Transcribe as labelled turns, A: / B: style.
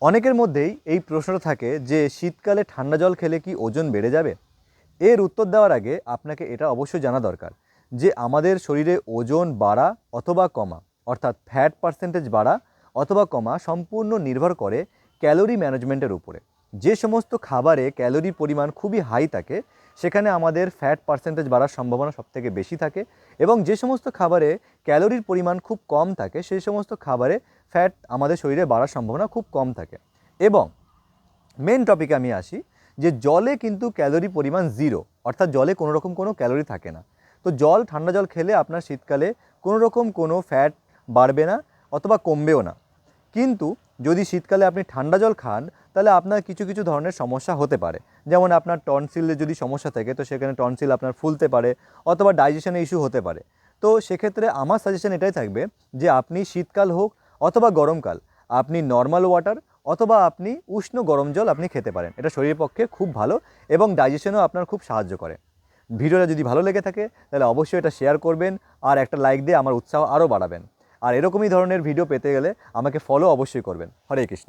A: অনেকের মধ্যেই এই প্রশ্নটা থাকে যে শীতকালে ঠান্ডা জল খেলে কি ওজন বেড়ে যাবে। এর উত্তর দেওয়ার আগে আপনাকে এটা অবশ্যই জানা দরকার যে আমাদের শরীরে ওজন বাড়া অথবা কমা, অর্থাৎ ফ্যাট পার্সেন্টেজ বাড়া অথবা কমা সম্পূর্ণ নির্ভর করে ক্যালোরি ম্যানেজমেন্টের উপরে। যে সমস্ত খাবারে ক্যালোরির পরিমাণ খুবই হাই থাকে সেখানে আমাদের ফ্যাট পার্সেন্টেজ বাড়ার সম্ভাবনা সবথেকে বেশি থাকে, এবং যে সমস্ত খাবারে ক্যালোরির পরিমাণ খুব কম থাকে সেই সমস্ত খাবারে ফ্যাট আমাদের শরীরে বাড়ার সম্ভাবনা খুব কম থাকে। এবং মেন টপিকে আমি আসি যে জলে কিন্তু ক্যালোরি পরিমাণ জিরো, অর্থাৎ জলে কোনো রকম কোনো ক্যালোরি থাকে না। তো ঠান্ডা জল খেলে আপনার শীতকালে কোনো রকম কোনো ফ্যাট বাড়বে না অথবা কমবেও না। কিন্তু যদি শীতকালে আপনি ঠান্ডা জল খান তাহলে আপনার কিছু কিছু ধরনের সমস্যা হতে পারে। যেমন আপনার টনসিলে যদি সমস্যা থাকে তো সেখানে টনসিল আপনার ফুলতে পারে অথবা ডাইজেশনের ইস্যু হতে পারে। তো সেক্ষেত্রে আমার সাজেশন এটাই থাকবে যে আপনি শীতকাল হোক অথবা গরমকাল আপনি নর্মাল ওয়াটার অথবা আপনি উষ্ণ গরম জল আপনি খেতে পারেন। এটা শরীরের পক্ষে খুব ভালো এবং ডাইজেশনেও আপনার খুব সাহায্য করে। ভিডিওটা যদি ভালো লেগে থাকে তাহলে অবশ্যই এটা শেয়ার করবেন আর একটা লাইক দিয়ে আমার উৎসাহ আরও বাড়াবেন। আর এরকমই ধরনের ভিডিও পেতে গেলে আমাকে ফলো অবশ্যই করবেন। হরে কৃষ্ণ।